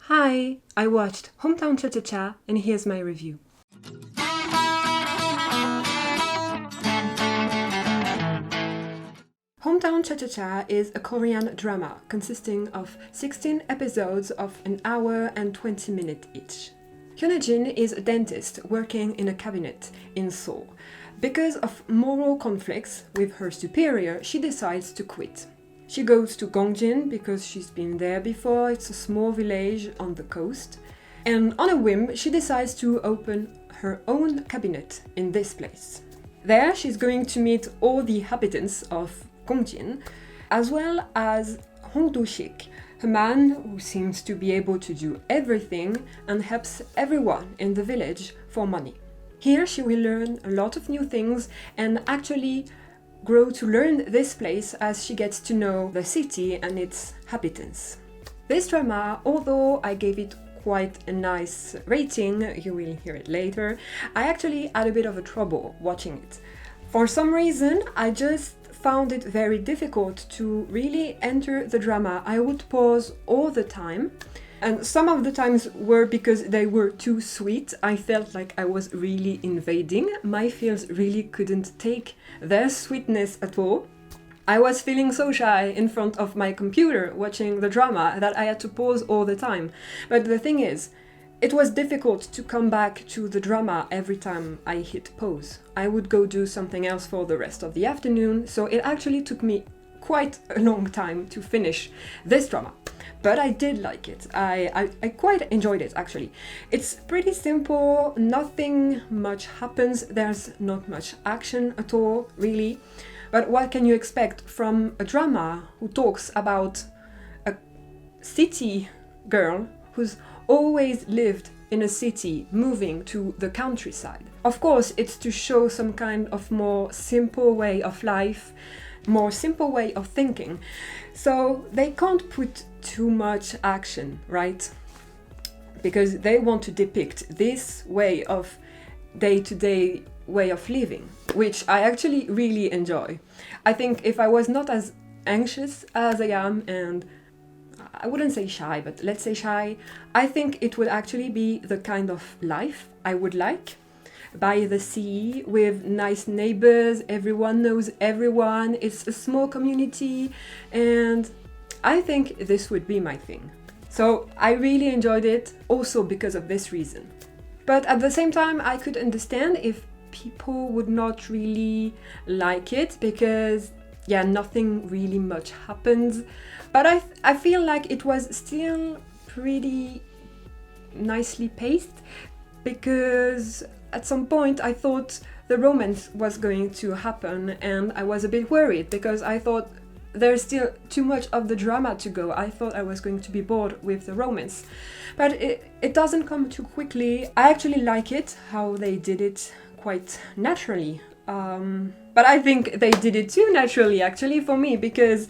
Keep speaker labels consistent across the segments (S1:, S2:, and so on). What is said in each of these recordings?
S1: Hi, I watched Hometown Cha-Cha-Cha and here's my review. Hometown Cha-Cha-Cha is a Korean drama consisting of 16 episodes of an hour and 20 minutes each. Hyunjin is a dentist working in a cabinet in Seoul. Because of moral conflicts with her superior, she decides to quit. She goes to Gongjin because she's been there before, it's a small village on the coast. And on a whim, she decides to open her own cabinet in this place. There, she's going to meet all the inhabitants of Gongjin, as well as Hong Do-sik, a man who seems to be able to do everything and helps everyone in the village for money. Here, she will learn a lot of new things and actually grow to learn this place as she gets to know the city and its inhabitants. This drama, although I gave it quite a nice rating, you will hear it later, I actually had a bit of a trouble watching it. For some reason, I just found it very difficult to really enter the drama. I would pause all the time. And some of the times were because they were too sweet. I felt like I was really invading. My feels really couldn't take their sweetness at all. I was feeling so shy in front of my computer watching the drama that I had to pause all the time. But the thing is, it was difficult to come back to the drama every time I hit pause. I would go do something else for the rest of the afternoon, so it actually took me quite a long time to finish this drama. But I did like it. I quite enjoyed it, actually. It's pretty simple, nothing much happens, there's not much action at all, really. But what can you expect from a drama who talks about a city girl who's always lived in a city, moving to the countryside? Of course, it's to show some kind of more simple way of life, more simple way of thinking. So they can't put too much action, right? Because they want to depict this way of day-to-day way of living, which I actually really enjoy. I think if I was not as anxious as I am, and I wouldn't say shy, but let's say shy, I think it would actually be the kind of life I would like. By the sea, with nice neighbors, everyone knows everyone, it's a small community, and I think this would be my thing. So I really enjoyed it, also because of this reason. But at the same time, I could understand if people would not really like it, because nothing really much happens. But I feel like it was still pretty nicely paced, because at some point I thought the romance was going to happen, and I was a bit worried because I thought there's still too much of the drama to go. I thought I was going to be bored with the romance. But it doesn't come too quickly. I actually like it, how they did it quite naturally. But I think they did it too naturally, actually, for me, because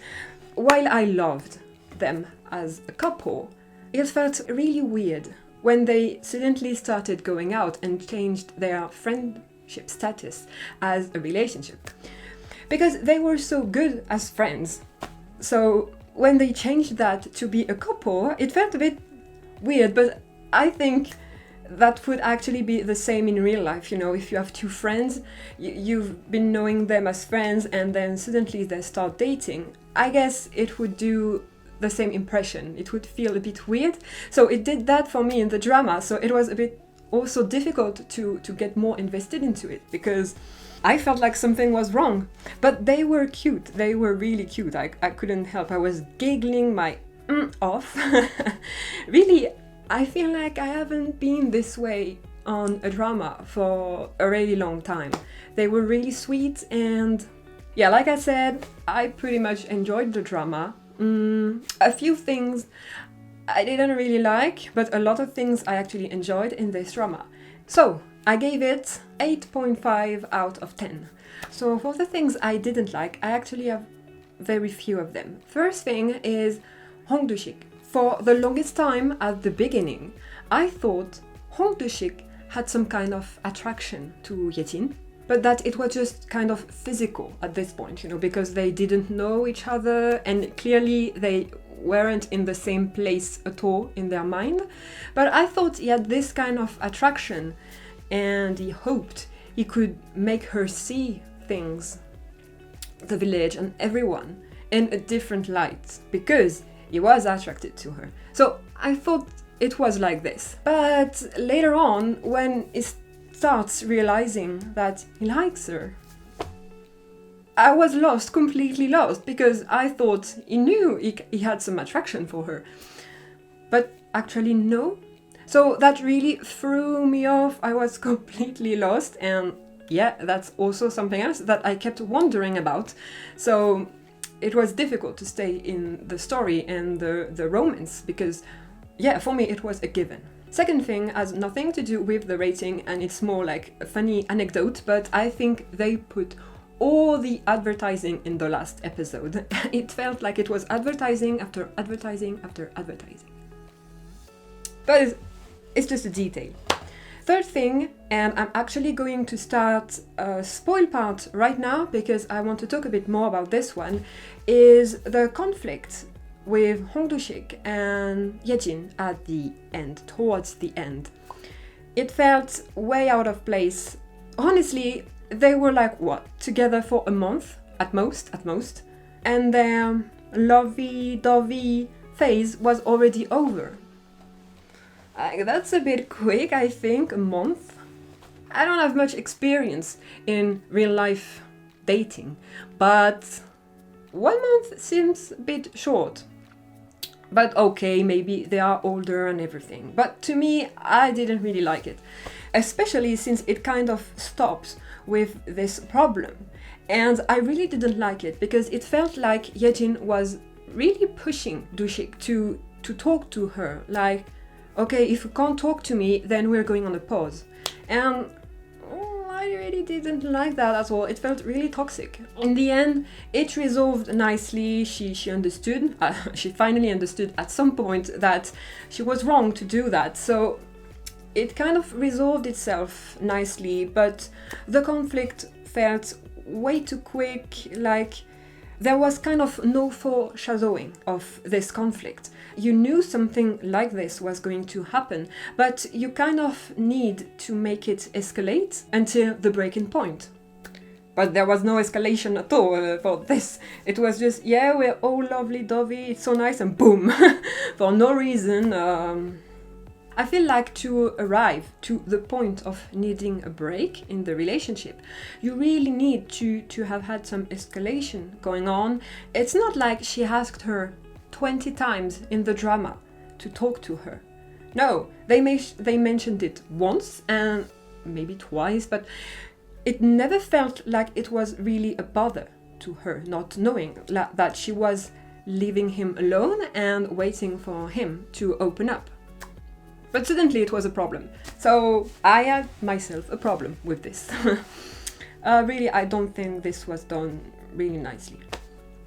S1: while I loved them as a couple, it felt really weird when they suddenly started going out and changed their friendship status as a relationship. Because they were so good as friends. So when they changed that to be a couple, it felt a bit weird, but I think that would actually be the same in real life. You know, if you have two friends, you've been knowing them as friends, and then suddenly they start dating, I guess it would do the same impression. It would feel a bit weird. So it did that for me in the drama, so it was a bit also difficult to get more invested into it, because I felt like something was wrong. But they were cute, they were really cute. I couldn't help, I was giggling my off. Really, I feel like I haven't been this way on a drama for a really long time. They were really sweet, and like I said, I pretty much enjoyed the drama. A few things I didn't really like, but a lot of things I actually enjoyed in this drama. So I gave it 8.5 out of 10. So for the things I didn't like, I actually have very few of them. First thing is Hong Do-sik. For the longest time at the beginning, I thought Hong Do-sik had some kind of attraction to Yetin, but that it was just kind of physical at this point, because they didn't know each other, and clearly they weren't in the same place at all in their mind. But I thought he had this kind of attraction, and he hoped he could make her see things, the village and everyone, in a different light, because he was attracted to her. So I thought it was like this. But later on, when he starts realizing that he likes her, I was lost, completely lost, because I thought he knew he had some attraction for her. But actually no. So that really threw me off. I was completely lost, and yeah, that's also something else that I kept wondering about. So it was difficult to stay in the story and the romance, because yeah, for me it was a given. Second thing has nothing to do with the rating, and it's more like a funny anecdote, but I think they put all the advertising in the last episode. It felt like it was advertising after advertising after advertising. But it's just a detail. Third thing, and I'm actually going to start a spoil part right now because I want to talk a bit more about this one, is the conflict with Hong Do-sik and Yejin at the end, towards the end. It felt way out of place. Honestly, they were like, what, together for a month, at most, and their lovey-dovey phase was already over. That's a bit quick, I think, a month. I don't have much experience in real life dating, but 1 month seems a bit short. But okay, maybe they are older and everything. But to me, I didn't really like it. Especially since it kind of stops with this problem. And I really didn't like it because it felt like Yejin was really pushing Do-sik to talk to her. Like, okay, if you can't talk to me, then we're going on a pause. And I really didn't like that at all. It felt really toxic. In the end, it resolved nicely. She understood. She finally understood at some point that she was wrong to do that. So it kind of resolved itself nicely, but the conflict felt way too quick. Like there was kind of no foreshadowing of this conflict. You knew something like this was going to happen, but you kind of need to make it escalate until the breaking point. But there was no escalation at all for this. It was just, yeah, we're all lovely-dovey, it's so nice, and boom, for no reason. I feel like to arrive to the point of needing a break in the relationship, you really need to have had some escalation going on. It's not like she asked her 20 times in the drama to talk to her. No, they mentioned it once and maybe twice, but it never felt like it was really a bother to her, not knowing that she was leaving him alone and waiting for him to open up. But suddenly it was a problem. So I had myself a problem with this. Really, I don't think this was done really nicely.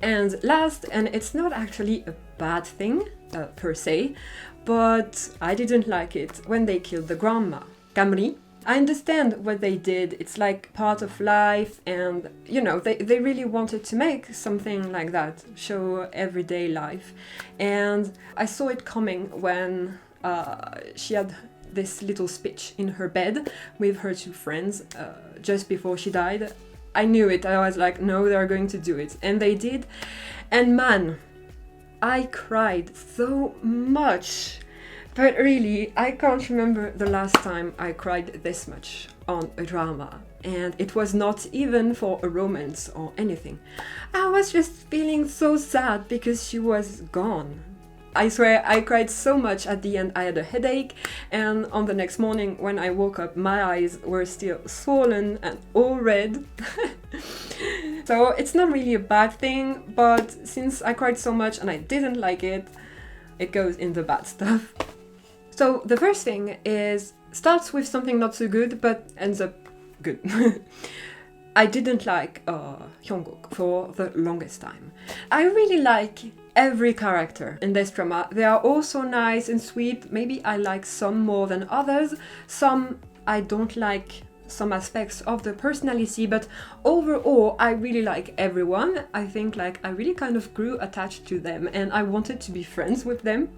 S1: And last, and it's not actually a bad thing per se, but I didn't like it when they killed the grandma, Camry. I understand what they did, it's like part of life, and you know, they really wanted to make something like that, show everyday life. And I saw it coming when she had this little speech in her bed with her two friends just before she died. I knew it. I was like, no, they're going to do it. And they did. And man, I cried so much. But really, I can't remember the last time I cried this much on a drama. And it was not even for a romance or anything. I was just feeling so sad because she was gone. I swear, I cried so much at the end I had a headache, and on the next morning when I woke up, my eyes were still swollen and all red. So it's not really a bad thing, but since I cried so much and I didn't like it, it goes in the bad stuff. So the first thing starts with something not so good, but ends up good. I didn't like Hyungkook for the longest time. I really like every character in this drama. They are all so nice and sweet. Maybe I like some more than others. Some I don't like some aspects of the personality, but overall I really like everyone. I think like I really kind of grew attached to them and I wanted to be friends with them.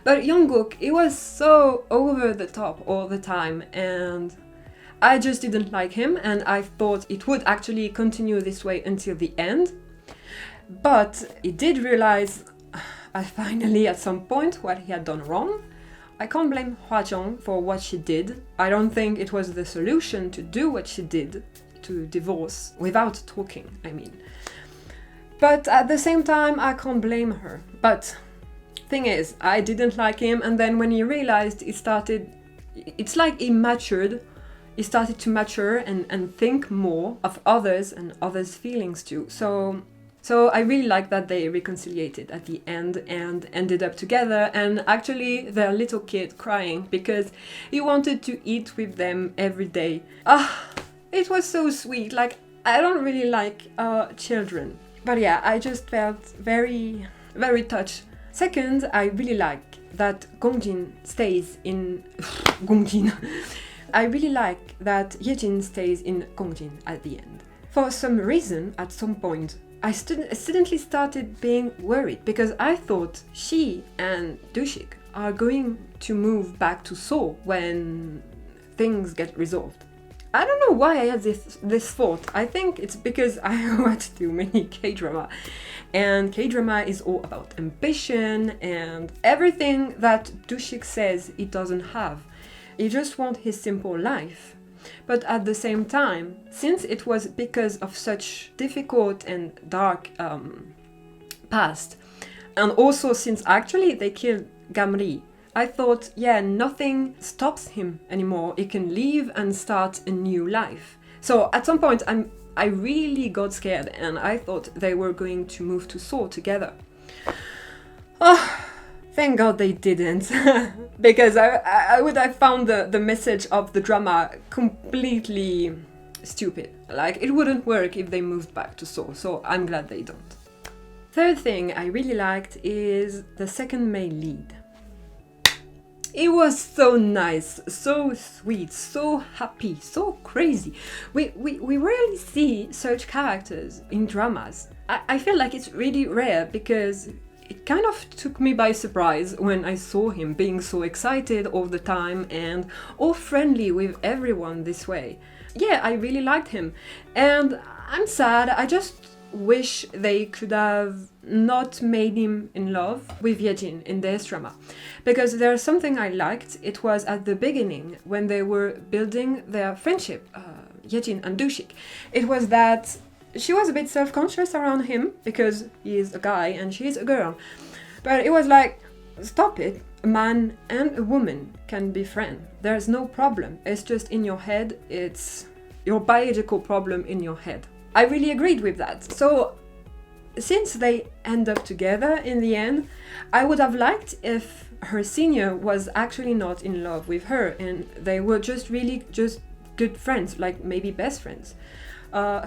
S1: But Jungkook, he was so over the top all the time and I just didn't like him, and I thought it would actually continue this way until the end. But he did realize finally at some point what he had done wrong. I can't blame Hwa-jung for what she did. I don't think it was the solution to do what she did, to divorce without talking, I mean. But at the same time, I can't blame her. But thing is, I didn't like him, and then when he realized, it's like he matured. He started to mature and think more of others and others' feelings too. So I really like that they reconciliated at the end and ended up together, and actually their little kid crying because he wanted to eat with them every day. It was so sweet. Like, I don't really like children. But yeah, I just felt very, very touched. Second, I really like that Gongjin stays in... Gongjin. I really like that Yejin stays in Gongjin at the end. For some reason, at some point, I suddenly started being worried because I thought she and Dushik are going to move back to Seoul when things get resolved. I don't know why I had this thought. I think it's because I watch too many Kdrama. And Kdrama is all about ambition and everything that Dushik says he doesn't have. He just wants his simple life. But at the same time, since it was because of such difficult and dark past, and also since actually they killed Gamri, I thought, yeah, nothing stops him anymore. He can leave and start a new life. So at some point, I really got scared and I thought they were going to move to Seoul together. Oh, thank God they didn't, because I would have found the message of the drama completely stupid. Like, it wouldn't work if they moved back to Seoul, so I'm glad they don't. Third thing I really liked is the second main lead. It was so nice, so sweet, so happy, so crazy. We rarely see such characters in dramas. I feel like it's really rare because it kind of took me by surprise when I saw him being so excited all the time and all friendly with everyone this way. Yeah, I really liked him. And I'm sad, I just wish they could have not made him in love with Yejin in this drama. Because there's something I liked, it was at the beginning when they were building their friendship, Yejin and Dushik. It was that she was a bit self-conscious around him because he is a guy and she's a girl. But it was like, stop it, a man and a woman can be friends. There's no problem, it's just in your head, it's your biological problem in your head. I really agreed with that. So since they end up together in the end, I would have liked if her senior was actually not in love with her and they were just really just good friends, like maybe best friends.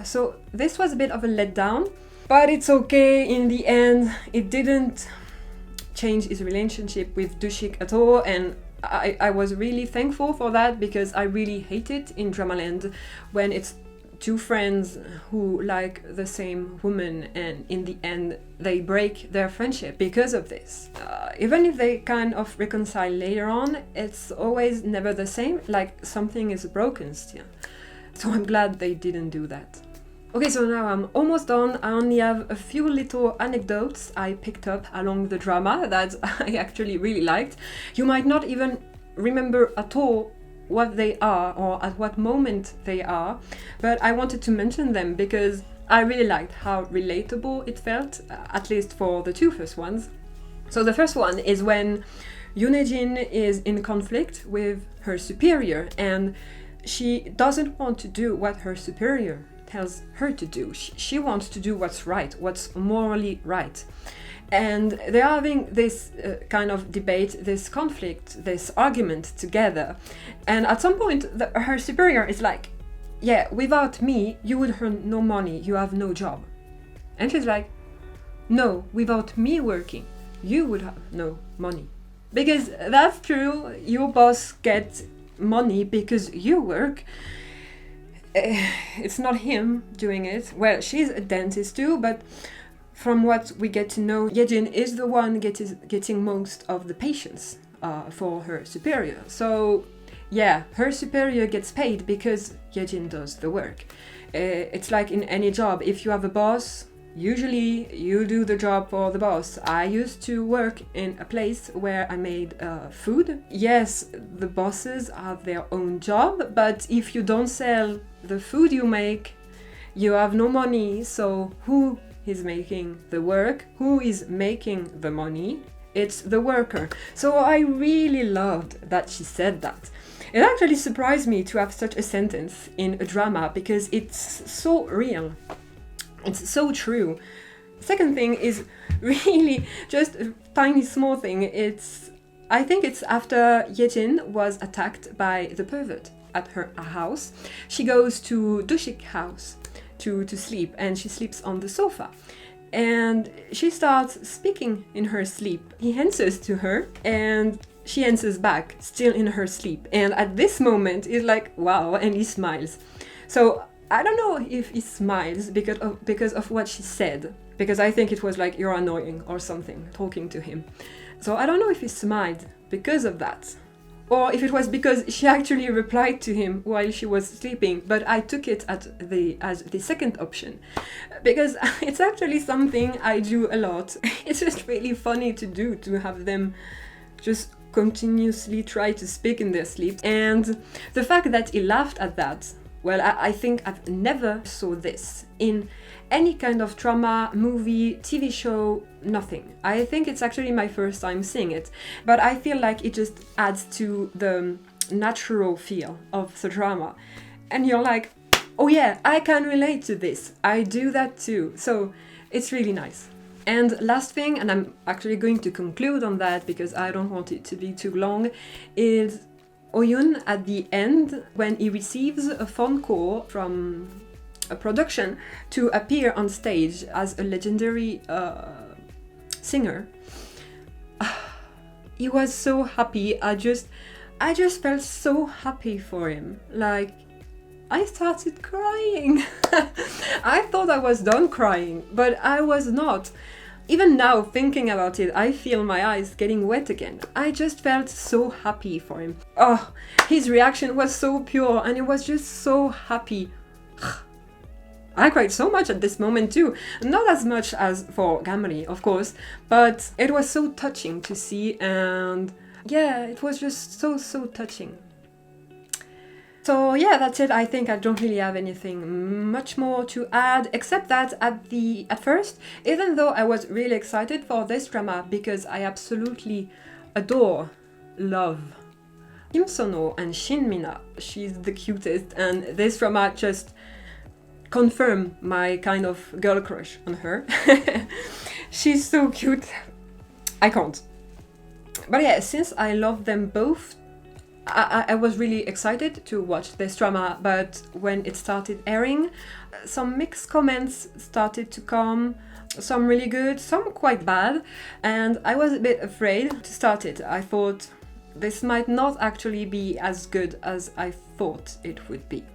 S1: So this was a bit of a letdown, but it's okay. In the end, it didn't change his relationship with Dushik at all, and I was really thankful for that because I really hate it in Dramaland when it's two friends who like the same woman and in the end they break their friendship because of this. Even if they kind of reconcile later on, it's always never the same, like something is broken still. So I'm glad they didn't do that. Okay, so now I'm almost done. I only have a few little anecdotes I picked up along the drama that I actually really liked. You might not even remember at all what they are or at what moment they are, but I wanted to mention them because I really liked how relatable it felt, at least for the two first ones. So the first one is when Yoonejin is in conflict with her superior and she doesn't want to do what her superior tells her to do. She wants to do what's right, what's morally right. And they're having this kind of debate, this conflict, this argument together. And at some point, her superior is like, yeah, without me, you would earn no money, you have no job. And she's like, no, without me working, you would have no money. Because that's true, your boss gets money because you work. It's not him doing it. Well, she's a dentist too, but from what we get to know, Yejin is the one getting most of the patients for her superior. So yeah, her superior gets paid because Yejin does the work. It's like in any job. If you have a boss, usually you do the job for the boss. I used to work in a place where I made food. Yes, the bosses have their own job, but if you don't sell the food you make, you have no money. So who is making the work? Who is making the money? It's the worker. So I really loved that she said that. It actually surprised me to have such a sentence in a drama because it's so real. It's so true. Second thing is really just a tiny small thing. I think it's after Yejin was attacked by the pervert at her house. She goes to Dushik's house to sleep, and she sleeps on the sofa. And she starts speaking in her sleep. He answers to her, and she answers back, still in her sleep. And at this moment, he's like, wow, and he smiles. So I don't know if he smiles because of what she said, because I think it was like, you're annoying or something, talking to him. So I don't know if he smiled because of that, or if it was because she actually replied to him while she was sleeping, but I took it as the second option, because it's actually something I do a lot. It's just really funny to do, to have them just continuously try to speak in their sleep. And the fact that he laughed at that, well, I think I've never saw this in any kind of drama, movie, TV show, nothing. I think it's actually my first time seeing it, but I feel like it just adds to the natural feel of the drama. And you're like, oh yeah, I can relate to this. I do that too. So it's really nice. And last thing, and I'm actually going to conclude on that because I don't want it to be too long, is Oyun at the end, when he receives a phone call from a production to appear on stage as a legendary singer. He was so happy. I just felt so happy for him. Like, I started crying. I thought I was done crying, but I was not. Even now, thinking about it, I feel my eyes getting wet again. I just felt so happy for him. Oh, his reaction was so pure, and he was just so happy. I cried so much at this moment too. Not as much as for Gamri, of course, but it was so touching to see, and yeah, it was just so touching. So yeah, that's it. I think I don't really have anything much more to add, except that at first, even though I was really excited for this drama because I absolutely love Kim Sono and Shin Mina. She's the cutest, and this drama just confirmed my kind of girl crush on her. She's so cute. I can't. But yeah, since I love them both, I was really excited to watch this drama, but when it started airing, some mixed comments started to come, some really good, some quite bad, and I was a bit afraid to start it. I thought this might not actually be as good as I thought it would be.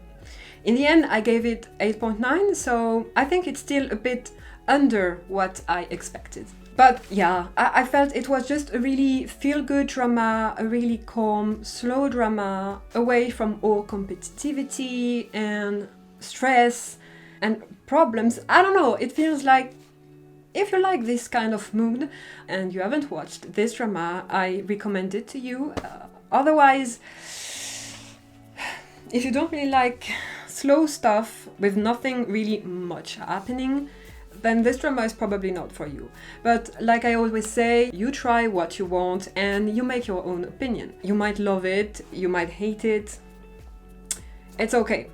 S1: In the end, I gave it 8.9, so I think it's still a bit under what I expected. But yeah, I felt it was just a really feel-good drama, a really calm, slow drama, away from all competitivity and stress and problems. I don't know, it feels like if you like this kind of mood and you haven't watched this drama, I recommend it to you. Otherwise, if you don't really like slow stuff with nothing really much happening, then this drama is probably not for you. But like I always say, you try what you want and you make your own opinion. You might love it, you might hate it. It's okay.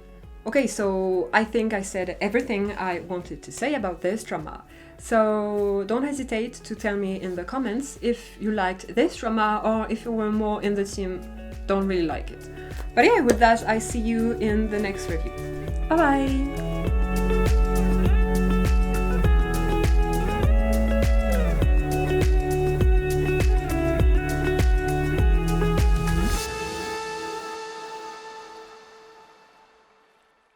S1: Okay, so I think I said everything I wanted to say about this drama. So don't hesitate to tell me in the comments if you liked this drama or if you were more in the team don't really like it. But yeah, with that, I see you in the next review. Bye bye!